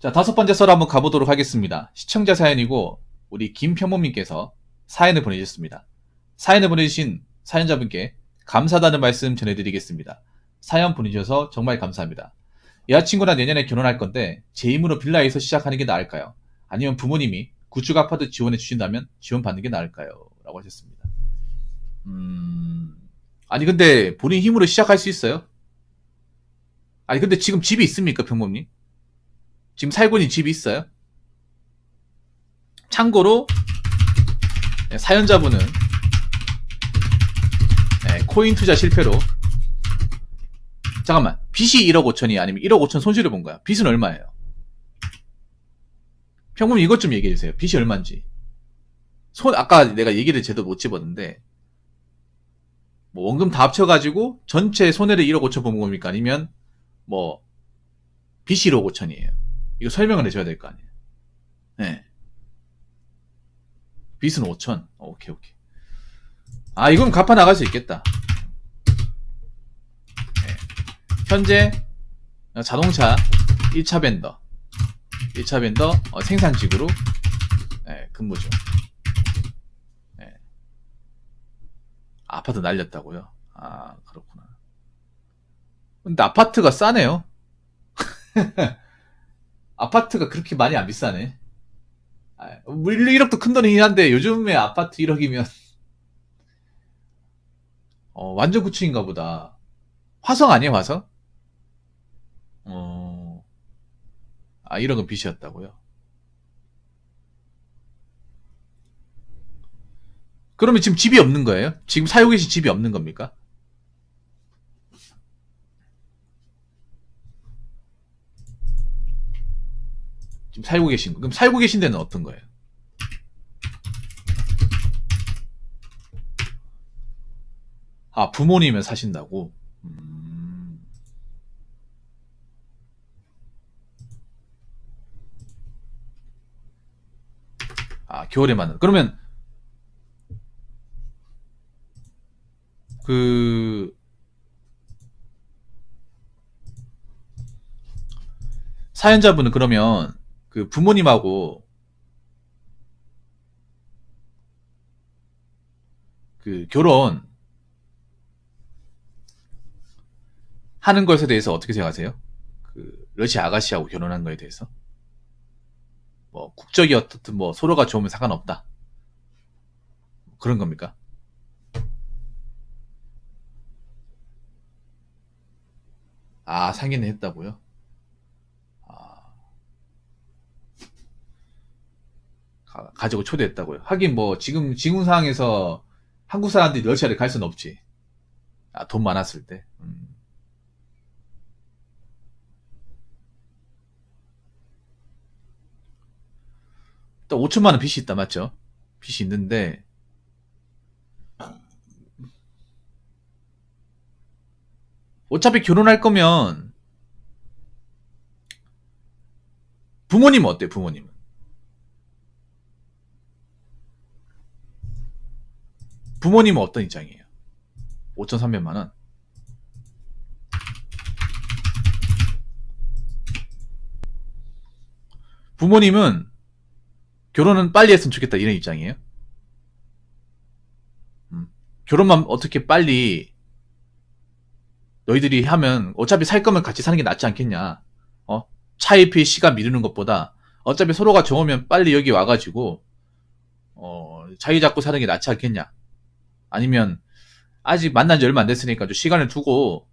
자, 5번째 썰 한번 가보도록 하겠습니다. 시청자 사연이고 우리 김평모님께서 사연을 보내주셨습니다. 사연을 보내주신 사연자분께 감사하다는 말씀 전해드리겠습니다. 사연 보내주셔서 정말 감사합니다. 여자친구랑 내년에 결혼할 건데 제 힘으로 빌라에서 시작하는 게 나을까요? 아니면 부모님이 구축 아파트 지원해 주신다면 지원받는 게 나을까요? 라고 하셨습니다. 아니 근데 본인 힘으로 시작할 수 있어요? 아니 근데 지금 집이 있습니까, 평모님? 지금 살고 있는 집이 있어요? 참고로 사연자분은 코인 투자 실패로 잠깐만 빚이 1억 5천이 아니면 1억 5천 손실을 본 거야. 빚은 얼마예요? 평범님 이것 좀 얘기해 주세요. 빚이 얼마인지. 아까 내가 얘기를 제대로 못 집었는데 뭐 원금 다 합쳐가지고 전체 손해를 1억 5천 본 겁니까? 아니면 뭐 빚이 1억 5천이에요. 이거 설명을 해줘야 될 거 아니에요. 네. 빚은 5천. 오케이. 아, 이건 갚아 나갈 수 있겠다. 네. 현재 자동차 1차 벤더 생산직으로 근무 중. 네. 아파트 날렸다고요? 아, 그렇구나. 근데 아파트가 싸네요. 아파트가 그렇게 많이 안 비싸네. 1억도 큰 돈이긴 한데 요즘에 아파트 1억이면 완전 구축인가 보다. 화성 아니에요, 화성? 1억은 빚이었다고요? 그러면 지금 집이 없는 거예요? 지금 살고 계신 집이 없는 겁니까? 지금 살고 계신 거. 그럼 살고 계신 데는 어떤 거예요? 아, 부모님은 사신다고? 아, 겨울에만. 그러면, 사연자분은 그러면, 부모님하고, 결혼, 하는 것에 대해서 어떻게 생각하세요? 러시아 아가씨하고 결혼한 거에 대해서? 뭐, 국적이 어떻든 뭐, 서로가 좋으면 상관없다. 그런 겁니까? 아, 상의는 했다고요? 아, 가지고 초대했다고요? 하긴 뭐, 지금 상황에서 한국 사람들이 러시아를 갈 수는 없지. 아, 돈 많았을 때. 또 5천만 원 빚이 있다, 맞죠? 빚이 있는데, 어차피 결혼할 거면, 부모님은 어때요, 부모님은? 부모님은 어떤 입장이에요? 5,300만 원. 부모님은 결혼은 빨리 했으면 좋겠다 이런 입장이에요? 결혼만 어떻게 빨리 너희들이 하면 어차피 살 거면 같이 사는 게 낫지 않겠냐? 차이피 시간 미루는 것보다 어차피 서로가 좋으면 빨리 여기 와가지고 자기 잡고 사는 게 낫지 않겠냐? 아니면 아직 만난 지 얼마 안 됐으니까 좀 시간을 두고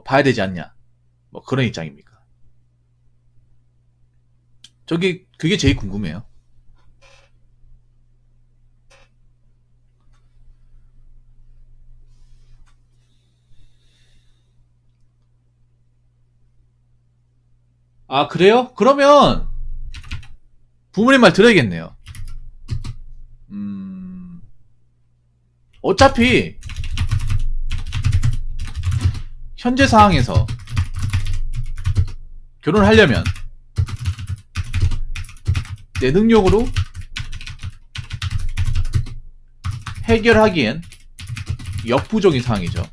봐야 되지 않냐? 뭐 그런 입장입니까? 그게 제일 궁금해요. 아, 그래요? 그러면 부모님 말 들어야겠네요. 어차피 현재 상황에서 결혼하려면 내 능력으로 해결하기엔 역부족인 상황이죠.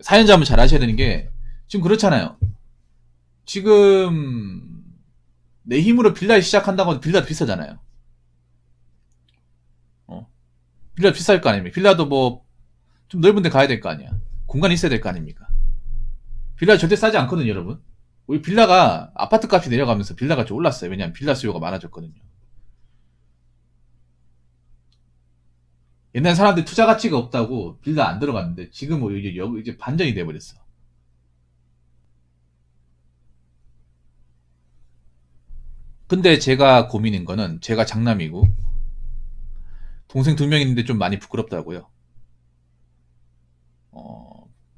사연자분 잘 아셔야 되는 게 지금 그렇잖아요. 지금 내 힘으로 빌라 시작한다고 하면 빌라도 비싸잖아요. 빌라 비쌀 거 아닙니까? 빌라도 뭐 좀 넓은 데 가야 될 거 아니야. 공간이 있어야 될 거 아닙니까? 빌라 절대 싸지 않거든요, 여러분. 우리 빌라가 아파트 값이 내려가면서 빌라가 좀 올랐어요. 왜냐하면 빌라 수요가 많아졌거든요. 옛날 사람들이 투자 가치가 없다고 빌라 안 들어갔는데 지금 뭐 이제 반전이 돼버렸어. 근데 제가 고민인 거는 제가 장남이고 동생 2명 있는데 좀 많이 부끄럽더라고요.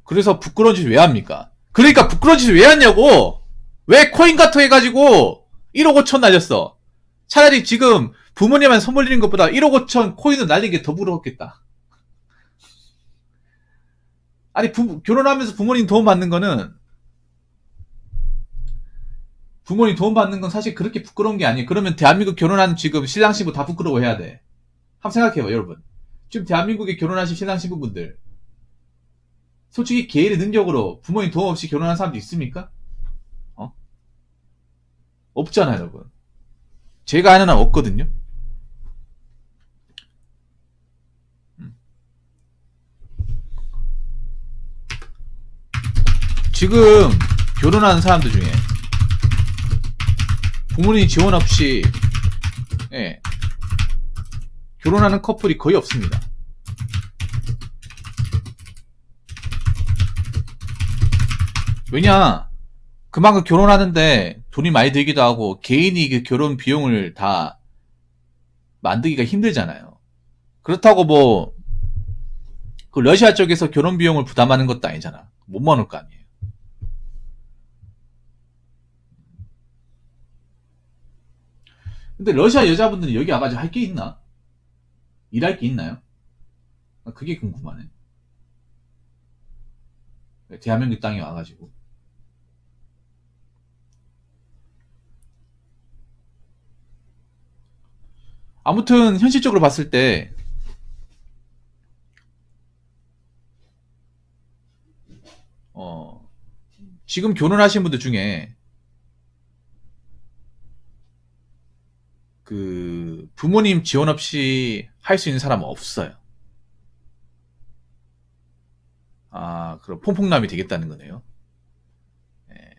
그래서 부끄러운 짓을 왜 합니까? 그러니까 부끄러운 짓을 왜 하냐고! 왜 코인카토 해가지고 1억 5천 날렸어? 차라리 지금 부모님한테 선물 드리는 것보다 1억 5천 코인을 날린 게 더 부러웠겠다. 아니, 결혼하면서 부모님 도움 받는 거는, 부모님 도움 받는 건 사실 그렇게 부끄러운 게 아니에요. 그러면 대한민국 결혼하는 지금 신랑 신부 다 부끄러워 해야 돼. 한번 생각해봐, 여러분. 지금 대한민국에 결혼하신 신랑 신부분들, 솔직히 개인의 능력으로 부모님 도움 없이 결혼한 사람도 있습니까? 없잖아요, 여러분. 제가 아는 한 없거든요. 지금 결혼하는 사람들 중에 부모님 지원 없이 예, 결혼하는 커플이 거의 없습니다. 왜냐, 그만큼 결혼하는데 돈이 많이 들기도 하고 개인이 그 결혼 비용을 다 만들기가 힘들잖아요. 그렇다고 뭐 그 러시아 쪽에서 결혼 비용을 부담하는 것도 아니잖아. 못 모을 거 아니에요. 근데 러시아 여자분들은 여기 와가지고 할 게 있나? 일할 게 있나요? 그게 궁금하네. 대한민국 땅에 와가지고. 아무튼 현실적으로 봤을 때 지금 결혼하신 분들 중에 그 부모님 지원 없이 할 수 있는 사람은 없어요. 아, 그럼 퐁퐁남이 되겠다는 거네요. 예.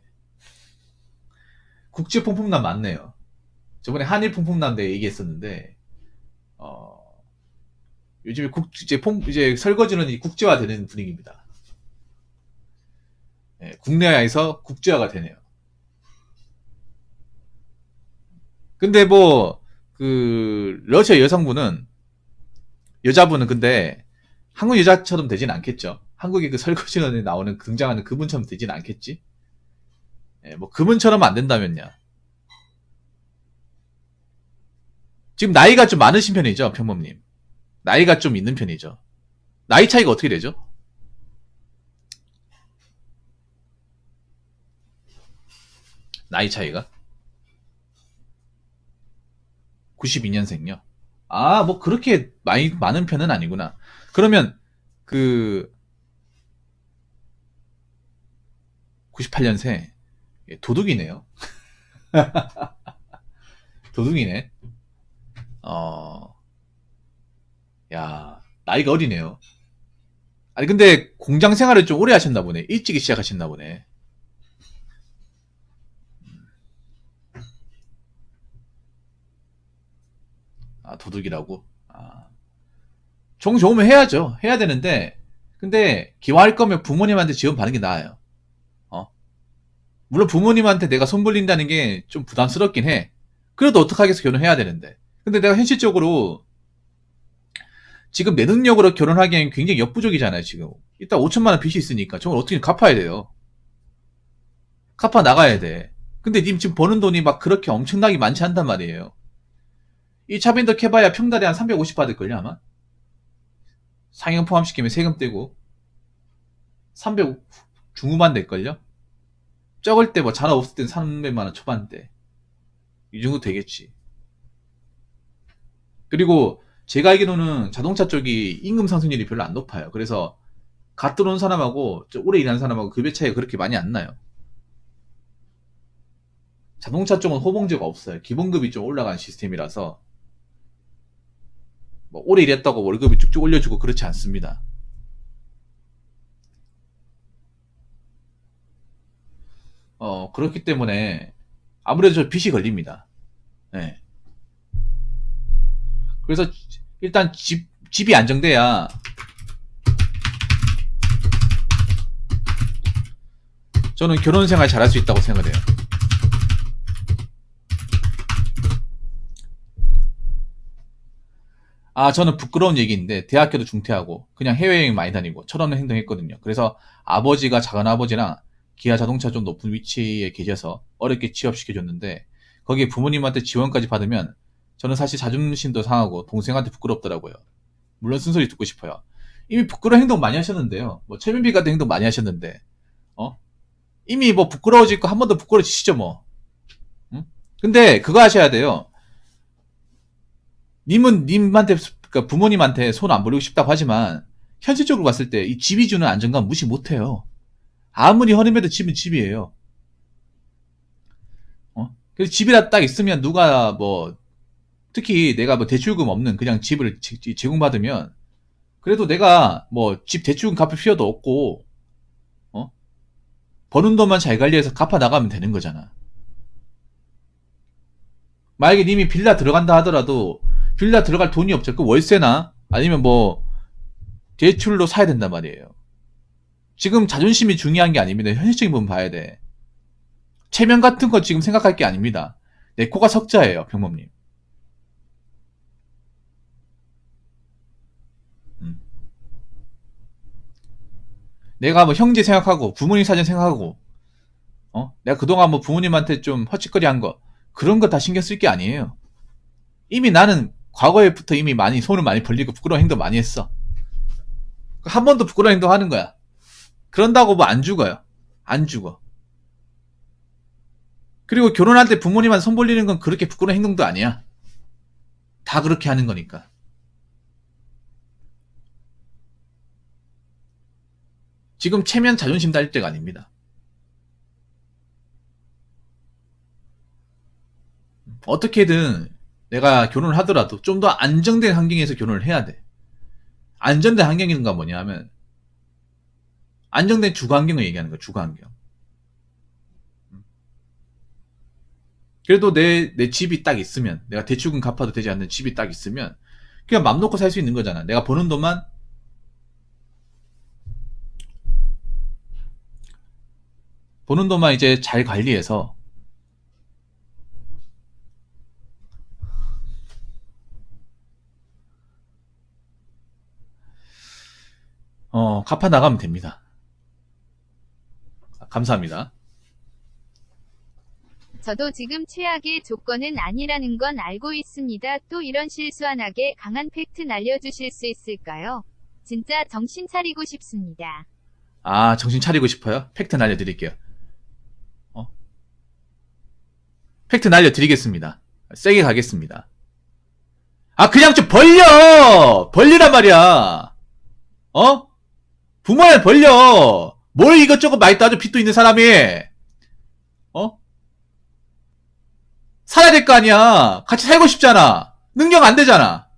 국제 퐁퐁남 맞네요. 저번에 한일 퐁퐁남 내 얘기했었는데 어, 요즘에 이제 설거지는 국제화되는 분위기입니다. 예, 국내화에서 국제화가 되네요. 근데 뭐 그 러시아 여자분은 근데 한국 여자처럼 되진 않겠죠. 한국의 그 설거지런에 나오는 등장하는 그분처럼 되진 않겠지. 예, 뭐 그분처럼 안 된다면요. 지금 나이가 좀 많으신 편이죠, 평범님. 나이가 좀 있는 편이죠. 나이 차이가 어떻게 되죠? 나이 차이가? 92년생요. 아, 뭐 그렇게 많은 편은 아니구나. 그러면 그 98년생 도둑이네요. 도둑이네. 어, 야, 나이가 어리네요. 아니 근데 공장 생활을 좀 오래 하셨나 보네. 일찍 시작하셨나 보네. 아, 도둑이라고? 아, 정 좋으면 해야죠. 해야 되는데, 근데 기왕할 거면 부모님한테 지원 받는 게 나아요. 어? 물론 부모님한테 내가 손 벌린다는 게 좀 부담스럽긴 해. 그래도 어떡하겠어, 결혼해야 되는데. 근데 내가 현실적으로 지금 내 능력으로 결혼하기엔 굉장히 역부족이잖아요, 지금. 일단 5천만 원 빚이 있으니까 저걸 어떻게 갚아야 돼요. 갚아 나가야 돼. 근데 님 지금 버는 돈이 막 그렇게 엄청나게 많지 않단 말이에요. 이 차빈더 캐봐야 평달에 한 350 받을걸요, 아마? 상여 포함시키면 세금 떼고 300 중후반 될걸요? 적을 때 뭐 자나 없을 땐 300만원 초반대. 이 정도 되겠지. 그리고 제가 알기로는 자동차 쪽이 임금 상승률이 별로 안 높아요. 그래서 갓 들어온 사람하고 오래 일하는 사람하고 급여 차이가 그렇게 많이 안 나요. 자동차 쪽은 호봉제가 없어요. 기본급이 좀 올라간 시스템이라서 뭐 오래 일했다고 월급이 쭉쭉 올려주고 그렇지 않습니다. 그렇기 때문에 아무래도 저 빚이 걸립니다. 네. 그래서 일단 집이 안정돼야 저는 결혼 생활 잘할 수 있다고 생각을 해요. 저는 부끄러운 얘기인데 대학교도 중퇴하고 그냥 해외여행 많이 다니고 철없는 행동했거든요. 그래서 아버지가 작은아버지랑 기아 자동차 좀 높은 위치에 계셔서 어렵게 취업시켜줬는데 거기에 부모님한테 지원까지 받으면 저는 사실 자존심도 상하고 동생한테 부끄럽더라고요. 물론 쓴소리 듣고 싶어요. 이미 부끄러운 행동 많이 하셨는데요. 뭐 최민비 같은 행동 많이 하셨는데 이미 뭐 부끄러워질 거 한 번 더 부끄러워지시죠 뭐. 응? 근데 그거 하셔야 돼요. 님한테, 그러니까 부모님한테 손 안 벌리고 싶다고 하지만, 현실적으로 봤을 때 이 집이 주는 안정감 무시 못해요. 아무리 허름해도 집은 집이에요. 그래서 집이라 딱 있으면 누가 뭐, 특히 내가 뭐 대출금 없는 그냥 집을 제공받으면, 그래도 내가 뭐 집 대출금 갚을 필요도 없고, 어? 버는 돈만 잘 관리해서 갚아 나가면 되는 거잖아. 만약에 님이 빌라 들어간다 하더라도, 빌라 들어갈 돈이 없죠. 그 월세나, 아니면 뭐, 대출로 사야 된단 말이에요. 지금 자존심이 중요한 게 아닙니다. 현실적인 부분 봐야 돼. 체면 같은 거 지금 생각할 게 아닙니다. 내 코가 석자예요, 병범님. 내가 뭐 형제 생각하고 부모님 사정 생각하고 내가 그동안 뭐 부모님한테 좀 헛짓거리 한 거 그런 거 다 신경 쓸 게 아니에요. 이미 나는 과거에부터 이미 많이 손을 많이 벌리고 부끄러운 행동 많이 했어. 한 번 더 부끄러운 행동 하는 거야. 그런다고 뭐 안 죽어요. 안 죽어. 그리고 결혼할 때 부모님한테 손 벌리는 건 그렇게 부끄러운 행동도 아니야. 다 그렇게 하는 거니까. 지금 체면 자존심 따질 때가 아닙니다. 어떻게든 내가 결혼을 하더라도 좀 더 안정된 환경에서 결혼을 해야 돼. 안정된 환경인가 뭐냐 하면 안정된 주거 환경을 얘기하는 거야. 주거 환경. 그래도 내 집이 딱 있으면 내가 대출금 갚아도 되지 않는 집이 딱 있으면 그냥 맘 놓고 살 수 있는 거잖아. 내가 버는 돈만 이제 잘 관리해서 갚아 나가면 됩니다. 감사합니다. 저도 지금 최악의 조건은 아니라는 건 알고 있습니다. 또 이런 실수 안 하게 강한 팩트 날려주실 수 있을까요? 진짜 정신 차리고 싶습니다. 정신 차리고 싶어요? 팩트 날려드릴게요. 팩트 날려드리겠습니다. 세게 가겠습니다. 그냥 좀 벌려! 벌리란 말이야. 부모를 벌려! 뭘 이것저것 많이 따져 빚도 있는 사람이! 살아야 될 거 아니야. 같이 살고 싶잖아. 능력 안 되잖아.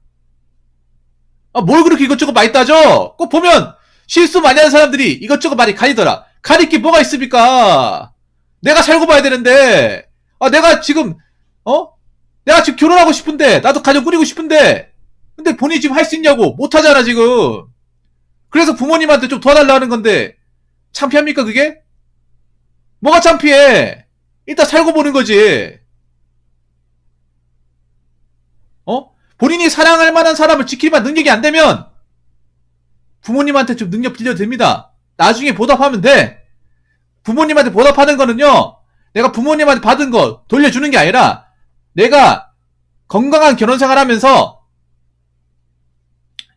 뭘 그렇게 이것저것 많이 따져? 꼭 보면 실수 많이 하는 사람들이 이것저것 많이 가리더라. 가릴 게 뭐가 있습니까? 내가 살고 봐야 되는데, 내가 지금 결혼하고 싶은데, 나도 가정 꾸리고 싶은데, 근데 본인이 지금 할 수 있냐고? 못 하잖아, 지금. 그래서 부모님한테 좀 도와달라는 건데, 창피합니까, 그게? 뭐가 창피해? 일단 살고 보는 거지. 본인이 사랑할 만한 사람을 지키기만 능력이 안 되면, 부모님한테 좀 능력 빌려도 됩니다. 나중에 보답하면 돼. 부모님한테 보답하는 거는요, 내가 부모님한테 받은 거 돌려주는 게 아니라, 내가 건강한 결혼 생활 하면서,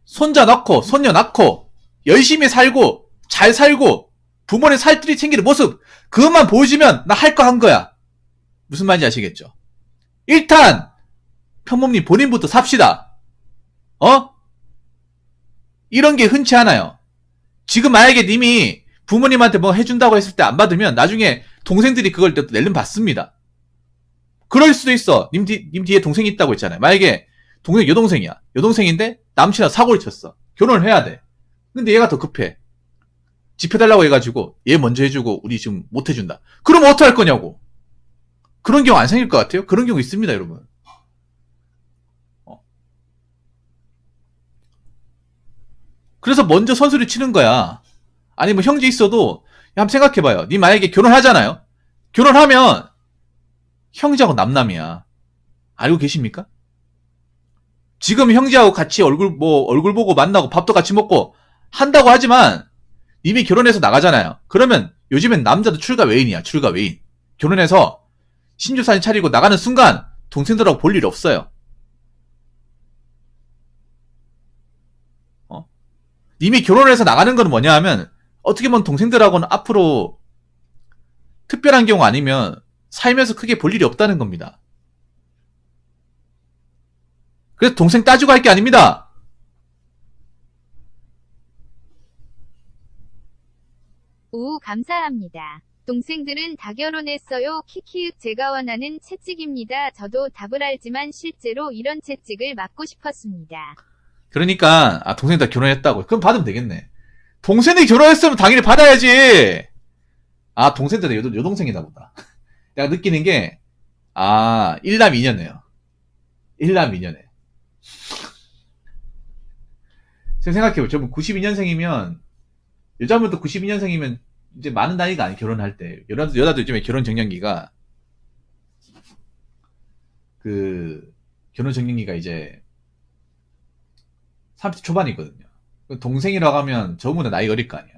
손자 낳고, 손녀 낳고, 열심히 살고, 잘 살고, 부모님 살뜰히 챙기는 모습, 그것만 보여주면 나 할 거 한 거야. 무슨 말인지 아시겠죠? 일단, 평범님 본인부터 삽시다. 이런 게 흔치 않아요. 지금 만약에 님이 부모님한테 뭐 해준다고 했을 때 안 받으면 나중에 동생들이 그걸 낼름 받습니다. 그럴 수도 있어. 님 뒤에 동생이 있다고 했잖아요. 만약에 동생 여동생이야. 여동생인데 남친하고 사고를 쳤어. 결혼을 해야 돼. 근데 얘가 더 급해. 집 해달라고 해가지고 얘 먼저 해주고 우리 지금 못 해준다. 그럼 어떡할 거냐고. 그런 경우 안 생길 것 같아요? 그런 경우 있습니다, 여러분. 그래서 먼저 선수를 치는 거야. 아니 뭐 형제 있어도 한번 생각해봐요. 니 만약에 결혼하잖아요. 결혼하면 형제하고 남남이야. 알고 계십니까? 지금 형제하고 같이 얼굴 보고 만나고 밥도 같이 먹고 한다고 하지만 이미 결혼해서 나가잖아요. 그러면 요즘엔 남자도 출가 외인이야. 출가 외인. 결혼해서 신주사진 차리고 나가는 순간 동생들하고 볼 일 없어요. 이미 결혼을 해서 나가는 건 뭐냐 하면 어떻게 보면 동생들하고는 앞으로 특별한 경우 아니면 살면서 크게 볼 일이 없다는 겁니다. 그래서 동생 따지고 할 게 아닙니다. 오, 감사합니다. 동생들은 다 결혼했어요. 키키윽 제가 원하는 채찍입니다. 저도 답을 알지만 실제로 이런 채찍을 맞고 싶었습니다. 그러니까 동생이 다 결혼했다고. 그럼 받으면 되겠네. 동생이 결혼했으면 당연히 받아야지. 동생들 여동생이다 보다. 내가 느끼는 게 일남 2년네요. 일남 2년에. 생각해보죠. 저분 92년생이면 여자분도 92년생이면 이제 많은 나이가 아니 결혼할 때. 여자도 요즘에 결혼 정년기가 결혼 정년기가 이제 30대 초반이거든요. 동생이라고 하면 저보다 나이 어릴 거 아니야.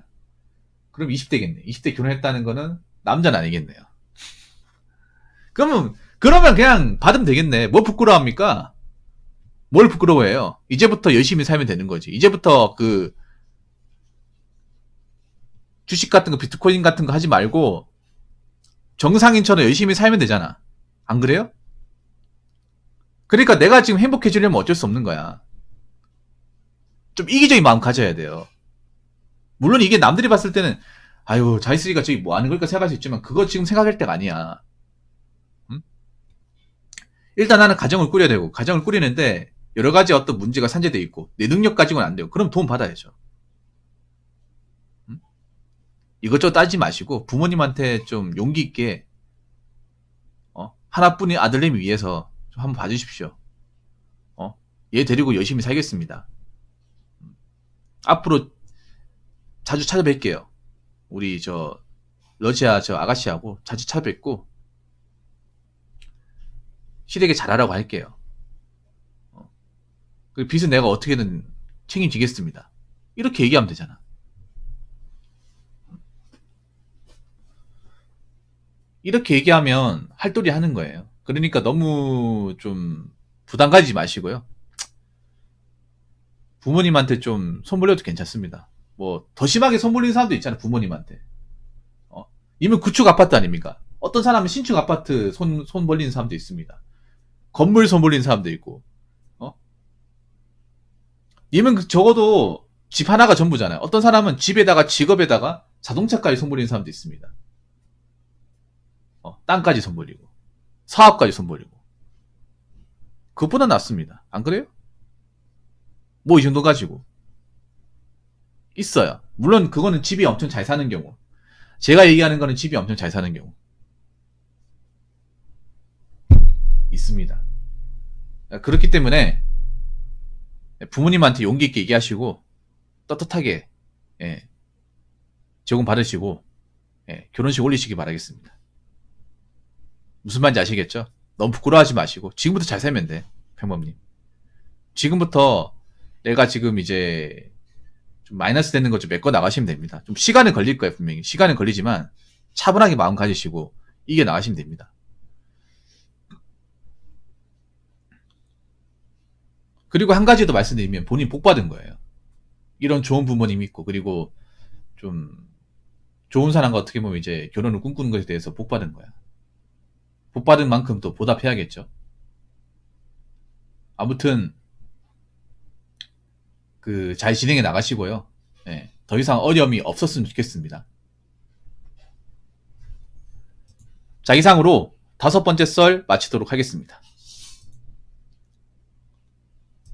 그럼 20대겠네. 20대 결혼했다는 거는 남자는 아니겠네요. 그러면 그냥 받으면 되겠네. 뭐 부끄러워합니까? 뭘 부끄러워해요? 이제부터 열심히 살면 되는 거지. 이제부터 주식 같은 거, 비트코인 같은 거 하지 말고 정상인처럼 열심히 살면 되잖아. 안 그래요? 그러니까 내가 지금 행복해지려면 어쩔 수 없는 거야. 좀 이기적인 마음 가져야 돼요. 물론 이게 남들이 봤을 때는 아유 자이스리가 저기 뭐 하는 걸까 생각할 수 있지만 그거 지금 생각할 때가 아니야. 응? 일단 나는 가정을 꾸려야 되고 가정을 꾸리는데 여러 가지 어떤 문제가 산재돼 있고 내 능력 가지고는 안 돼요. 그럼 도움 받아야죠. 응? 이것저것 따지지 마시고 부모님한테 좀 용기 있게 하나뿐인 아들내미 위해서 좀 한번 봐주십시오. 얘 데리고 열심히 살겠습니다. 앞으로 자주 찾아뵐게요. 우리 러시아 아가씨하고 자주 찾아뵙고 시댁에 잘하라고 할게요. 그 빚은 내가 어떻게든 책임지겠습니다. 이렇게 얘기하면 되잖아. 이렇게 얘기하면 할도리 하는 거예요. 그러니까 너무 좀 부담 가지지 마시고요. 부모님한테 좀 손 벌려도 괜찮습니다. 뭐 더 심하게 손 벌리는 사람도 있잖아요. 부모님한테. 이면 구축 아파트 아닙니까? 어떤 사람은 신축 아파트 손 벌리는 사람도 있습니다. 건물 손 벌리는 사람도 있고. 이면 적어도 집 하나가 전부잖아요. 어떤 사람은 집에다가 직업에다가 자동차까지 손 벌리는 사람도 있습니다. 땅까지 손 벌리고 사업까지 손 벌리고 그것보다 낫습니다. 안 그래요? 뭐 이 정도 가지고 있어요. 물론 그거는 집이 엄청 잘 사는 경우. 제가 얘기하는 거는 집이 엄청 잘 사는 경우 있습니다. 그렇기 때문에 부모님한테 용기 있게 얘기하시고 떳떳하게 제공 받으시고 결혼식 올리시기 바라겠습니다. 무슨 말인지 아시겠죠? 너무 부끄러워하지 마시고 지금부터 잘 살면 돼. 평범님. 지금부터 내가 지금 이제 좀 마이너스 되는 것 좀 메꿔 나가시면 됩니다. 좀 시간은 걸릴 거예요. 분명히. 시간은 걸리지만 차분하게 마음 가지시고 이겨 나가시면 됩니다. 그리고 한 가지 더 말씀드리면 본인 복 받은 거예요. 이런 좋은 부모님이 있고 그리고 좀 좋은 사람과 어떻게 보면 이제 결혼을 꿈꾸는 것에 대해서 복 받은 거야. 복 받은 만큼 또 보답해야겠죠. 아무튼 잘 진행해 나가시고요. 더 이상 어려움이 없었으면 좋겠습니다. 자, 이상으로 5번째 썰 마치도록 하겠습니다.